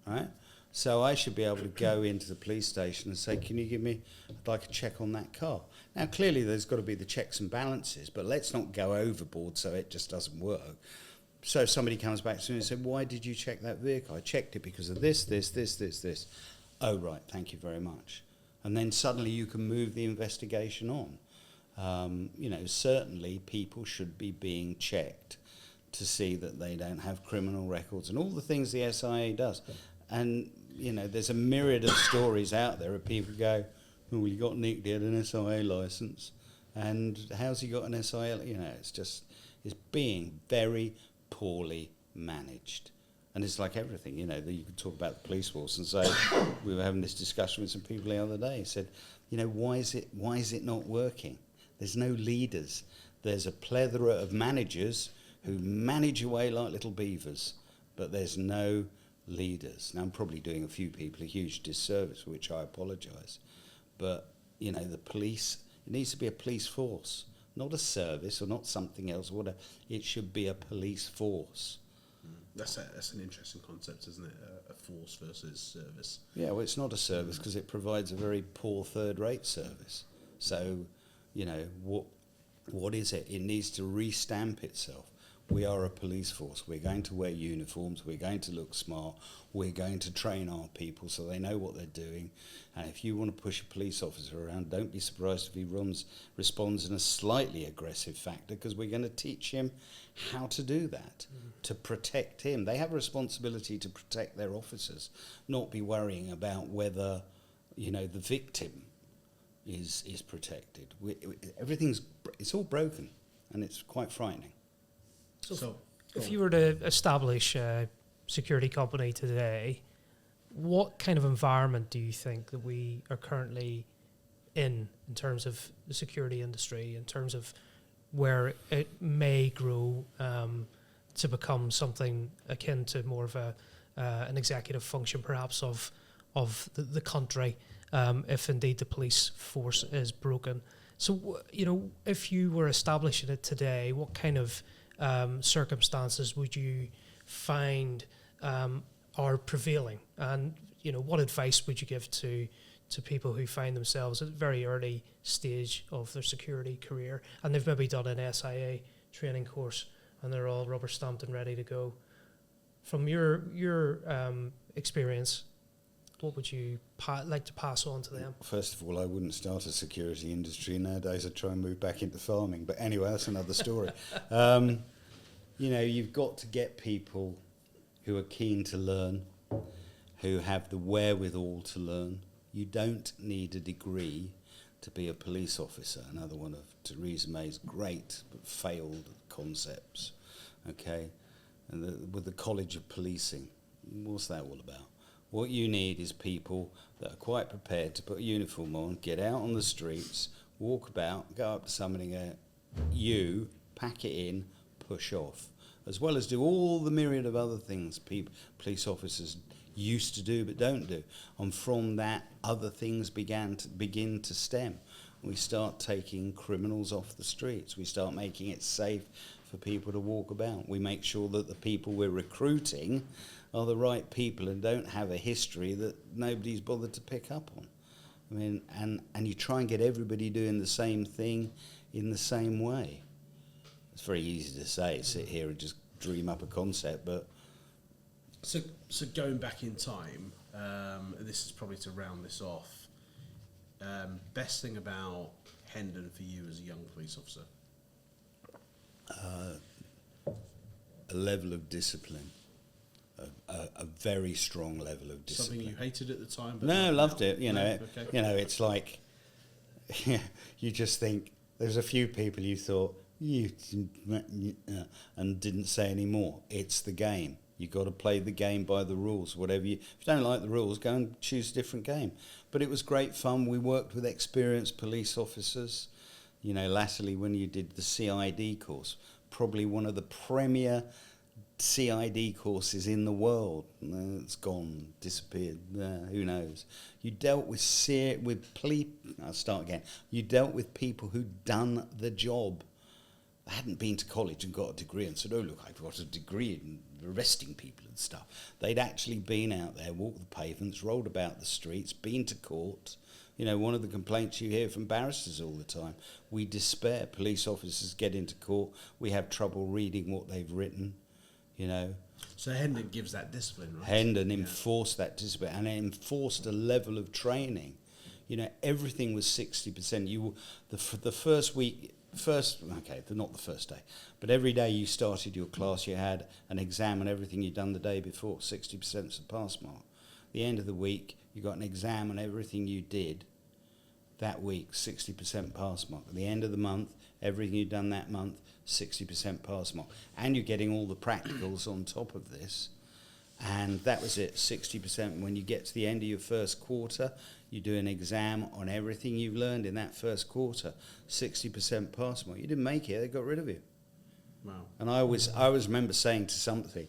Speaker 3: right? So I should be able to go into the police station and say, can you give me, I'd like a check on that car. Now, clearly there's got to be the checks and balances, but let's not go overboard so it just doesn't work. So if somebody comes back to me and says, why did you check that vehicle? I checked it because of this. Oh, right, thank you very much. And then suddenly you can move the investigation on. Certainly people should be being checked to see that they don't have criminal records and all the things the SIA does. And, there's a myriad of stories out there of people go, oh, well, you got nicked, he had an SIA licence. And how's he got an SIA? It's being very poorly managed. And it's like everything, you can talk about the police force and say, we were having this discussion with some people the other day, said, why is it not working? There's no leaders. There's a plethora of managers who manage away like little beavers, but there's no leaders. Now, I'm probably doing a few people a huge disservice, for which I apologise. But, the police, it needs to be a police force, not a service or not something else or whatever. It should be a police force.
Speaker 1: That's an interesting concept, isn't it? A force versus service.
Speaker 3: Yeah, well, it's not a service because it provides a very poor third-rate service. So, what is it? It needs to re-stamp itself. We are a police force. We're going to wear uniforms. We're going to look smart. We're going to train our people so they know what they're doing. And if you want to push a police officer around, don't be surprised if he responds in a slightly aggressive factor, because we're going to teach him how to do that, to protect him. They have a responsibility to protect their officers, not be worrying about whether, the victim is protected. It's all broken, and it's quite frightening.
Speaker 2: So if you were to establish a security company today, what kind of environment do you think that we are currently in terms of the security industry, in terms of where it may grow to become something akin to more of an executive function, perhaps, of the country, if indeed the police force is broken? So, if you were establishing it today, what kind of circumstances would you find are prevailing, and what advice would you give to people who find themselves at a very early stage of their security career, and they've maybe done an SIA training course and they're all rubber stamped and ready to go? From your experience, what would you like to pass on to them?
Speaker 3: First of all, I wouldn't start a security industry nowadays. I'd try and move back into farming. But anyway, that's another story. You've got to get people who are keen to learn, who have the wherewithal to learn. You don't need a degree to be a police officer. Another one of Theresa May's great but failed concepts. Okay, and with the College of Policing, what's that all about? What you need is people that are quite prepared to put a uniform on, get out on the streets, walk about, go up to somebody and go, pack it in, push off, as well as do all the myriad of other things police officers used to do but don't do. And from that, other things begin to stem. We start taking criminals off the streets. We start making it safe for people to walk about. We make sure that the people we're recruiting are the right people and don't have a history that nobody's bothered to pick up on. I mean, and you try and get everybody doing the same thing in the same way. It's very easy to say, sit here and just dream up a concept, but...
Speaker 1: So going back in time, and this is probably to round this off, best thing about Hendon for you as a young police officer?
Speaker 3: A level of discipline. A very strong level of discipline.
Speaker 1: Something you hated at the time? But
Speaker 3: no, loved it.
Speaker 1: Okay.
Speaker 3: It's like you just think there's a few people you thought and didn't say any more. It's the game. You got to play the game by the rules. If you don't like the rules, go and choose a different game. But it was great fun. We worked with experienced police officers. Latterly when you did the CID course, probably one of the premier CID courses in the world. It's gone, disappeared. Who knows? You dealt with You dealt with people who'd done the job. They hadn't been to college and got a degree and said, "Oh look, I've got a degree in arresting people and stuff." They'd actually been out there, walked the pavements, rolled about the streets, been to court. One of the complaints you hear from barristers all the time, we despair. Police officers get into court, we have trouble reading what they've written.
Speaker 1: So Hendon gives that discipline, right?
Speaker 3: Hendon enforced that discipline, and it enforced a level of training. Everything was 60%. The first week, not the first day, but every day you started your class, you had an exam on everything you'd done the day before. 60% was the pass mark. The end of the week, you got an exam on everything you did that week, 60% pass mark. At the end of the month, everything you'd done that month, 60% pass mark. And you're getting all the practicals on top of this. And that was it, 60%. When you get to the end of your first quarter, you do an exam on everything you've learned in that first quarter, 60% pass mark. You didn't make it, they got rid of you.
Speaker 1: Wow.
Speaker 3: And I always remember saying to somebody,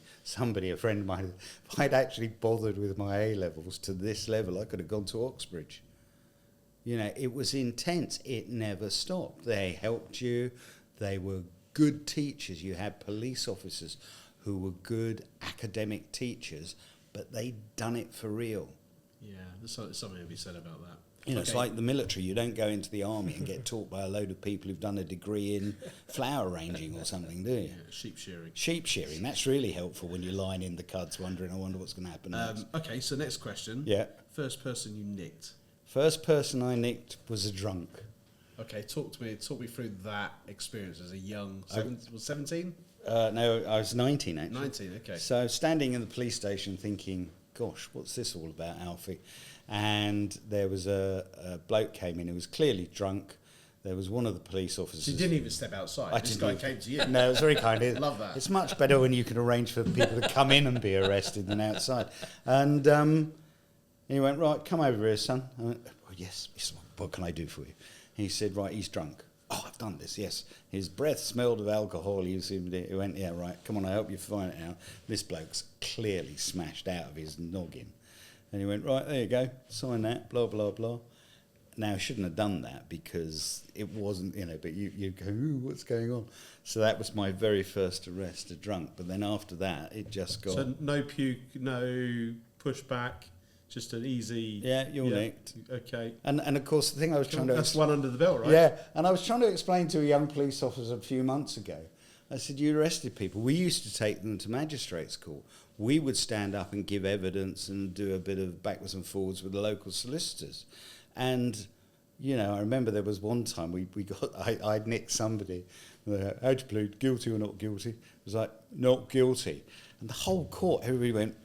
Speaker 3: a friend of mine, if I'd actually bothered with my A-levels to this level, I could have gone to Oxbridge. It was intense. It never stopped. They helped you. They were good teachers. You had police officers who were good academic teachers, but they'd done it for real.
Speaker 1: Yeah, there's something to be said about that.
Speaker 3: You know, it's like the military. You don't go into the army and get taught by a load of people who've done a degree in flower arranging or something, do you?
Speaker 1: Yeah, sheep shearing.
Speaker 3: Sheep shearing, that's really helpful when you're lying in the cuds wondering, I wonder what's going to happen next.
Speaker 1: Okay, so next question.
Speaker 3: Yeah.
Speaker 1: First person you nicked.
Speaker 3: First person I nicked was a drunk.
Speaker 1: Okay, talk me through that experience as a young, 17?
Speaker 3: No, I was 19 actually.
Speaker 1: 19, okay.
Speaker 3: So standing in the police station thinking, gosh, what's this all about, Alfie? And there was a bloke came in who was clearly drunk. There was one of the police officers.
Speaker 1: So you didn't even step outside. This guy came to you.
Speaker 3: No, it was very kind.
Speaker 1: Love that.
Speaker 3: It's much better when you can arrange for people to come in and be arrested than outside. And he went, right, come over here, son. I went, oh, yes, what can I do for you? He said, right, he's drunk. Oh, I've done this, yes. His breath smelled of alcohol. He went, yeah, right, come on, I help you find it out. This bloke's clearly smashed out of his noggin. And he went, right, there you go, sign that, blah, blah, blah. Now, I shouldn't have done that because it wasn't, but you go, ooh, what's going on? So that was my very first arrest, a drunk. But then after that, it just got...
Speaker 1: So no puke, no pushback, just an easy...
Speaker 3: Yeah, you're nicked.
Speaker 1: Okay.
Speaker 3: And of course, the thing I was trying to...
Speaker 1: That's one under the belt, right?
Speaker 3: Yeah, and I was trying to explain to a young police officer a few months ago. I said, you arrested people. We used to take them to magistrates' court. We would stand up and give evidence and do a bit of backwards and forwards with the local solicitors. And, I remember there was one time I'd nicked somebody. How'd you plead, guilty or not guilty? It was like, not guilty. And the whole court, everybody went,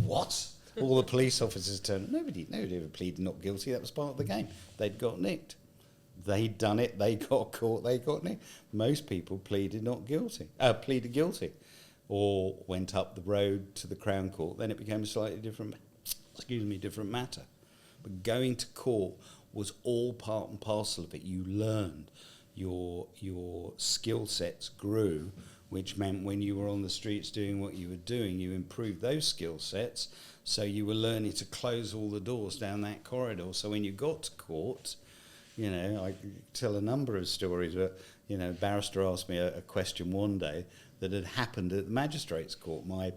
Speaker 3: what? All the police officers turned. Nobody ever pleaded not guilty. That was part of the game. They'd got nicked. They'd done it. They got caught. They got nicked. Most people pleaded guilty, or went up the road to the Crown Court. Then it became a slightly different matter. But going to court was all part and parcel of it. You learned, your skill sets grew, which meant when you were on the streets doing what you were doing, you improved those skill sets. So you were learning to close all the doors down that corridor. So when you got to court, I tell a number of stories where, a barrister asked me a question one day that had happened at the magistrate's court. My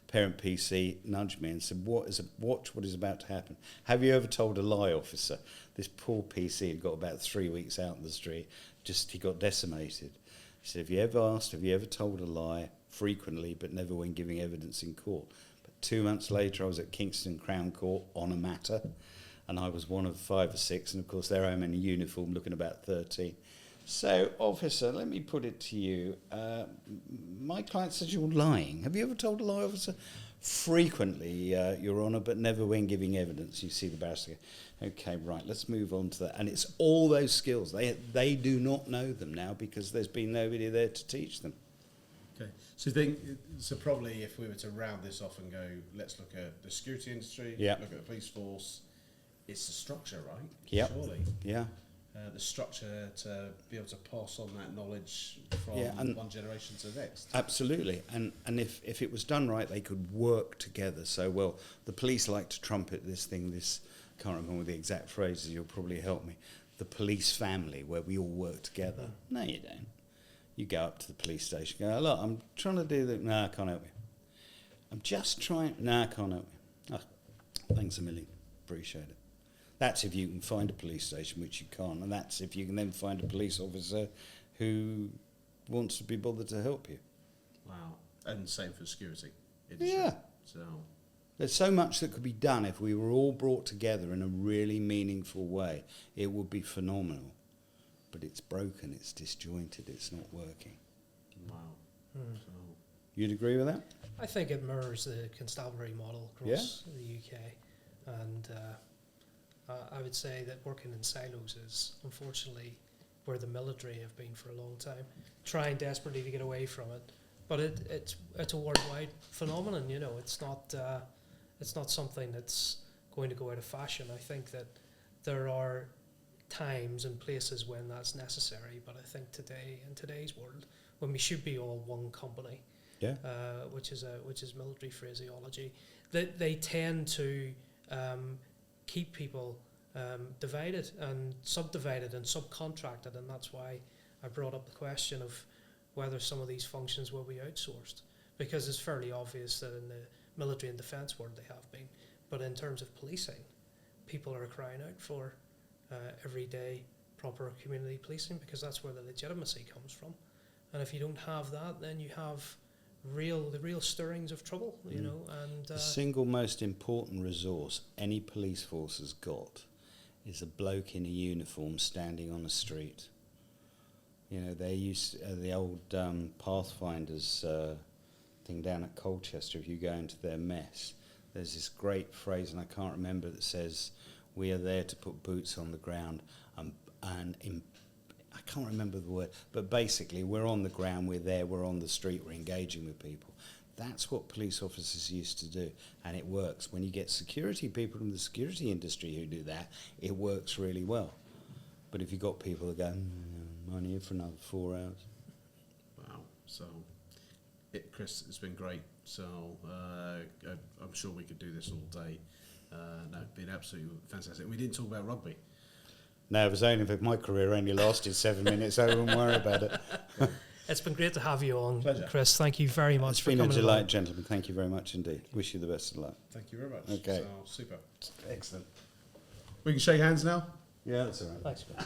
Speaker 3: parent PC nudged me and said, watch what is about to happen. Have you ever told a lie, officer? This poor PC had got about 3 weeks out in the street. He got decimated. He said, have you ever told a lie? Frequently, but never when giving evidence in court. But 2 months later, I was at Kingston Crown Court on a matter, and I was one of 5 or 6, and of course there I am in a uniform looking about 13. So, officer, let me put it to you. My client says you're lying. Have you ever told a lie, officer? Frequently, Your Honour, but never when giving evidence. You see the barrister go, okay, right, let's move on to that. And it's all those skills. They do not know them now because there's been nobody there to teach them.
Speaker 1: Okay. So probably if we were to round this off and go, let's look at the security industry, look at the police force, it's the structure, right?
Speaker 3: Yeah.
Speaker 1: Surely.
Speaker 3: Yeah.
Speaker 1: The structure to be able to pass on that knowledge from one generation to the next.
Speaker 3: Absolutely. And if it was done right, they could work together so well. The police like to trumpet this thing, can't remember the exact phrases, you'll probably help me, the police family, where we all work together. No, you don't. You go up to the police station, go, look, I'm trying to do that. No, I can't help you. I'm just trying. No, I can't help you. Oh, thanks a million. Appreciate it. That's if you can find a police station, which you can't. And that's if you can then find a police officer who wants to be bothered to help you.
Speaker 1: Wow. And same for security industry.
Speaker 3: Yeah.
Speaker 1: So
Speaker 3: there's so much that could be done if we were all brought together in a really meaningful way. It would be phenomenal. But it's broken, it's disjointed, it's not working.
Speaker 1: Wow. So
Speaker 3: You'd agree with that?
Speaker 2: I think it mirrors the constabulary model across the UK. And I would say that working in silos is unfortunately where the military have been for a long time, trying desperately to get away from it. But it's a worldwide phenomenon. It's not something that's going to go out of fashion. I think that there are times and places when that's necessary, but I think in today's world, when we should be all one company, which is military phraseology, that they tend to keep people divided and subdivided and subcontracted, and that's why I brought up the question of whether some of these functions will be outsourced, because it's fairly obvious that in the military and defence world they have been. But in terms of policing, people are crying out for everyday proper community policing, because that's where the legitimacy comes from. And if you don't have that, then you have the real stirrings of trouble, you know. And
Speaker 3: the single most important resource any police force has got is a bloke in a uniform standing on a street. You know, they used the old Pathfinders thing down at Colchester. If you go into their mess, there's this great phrase, and I can't remember, that says, "We are there to put boots on the ground," I can't remember the word, but basically we're on the ground, we're there, we're on the street, we're engaging with people. That's what police officers used to do, and it works. When you get security people from the security industry who do that, it works really well. But if you've got people that go, I'm only here for another 4 hours.
Speaker 1: Wow. So, Chris, it's been great. So I'm sure we could do this all day. No, it's been absolutely fantastic. And we didn't talk about rugby.
Speaker 3: No, it was only if my career only lasted 7 minutes, I wouldn't worry about it.
Speaker 2: It's been great to have you on,
Speaker 1: Pleasure.
Speaker 2: Chris. Thank you very much for coming along.
Speaker 3: It's been a delight, gentlemen. Thank you very much indeed. Wish you the best of luck.
Speaker 1: Thank you very much.
Speaker 3: Okay.
Speaker 1: So, super.
Speaker 3: Excellent.
Speaker 1: We can shake hands now.
Speaker 3: Yeah, that's all right.
Speaker 2: Thanks, Chris.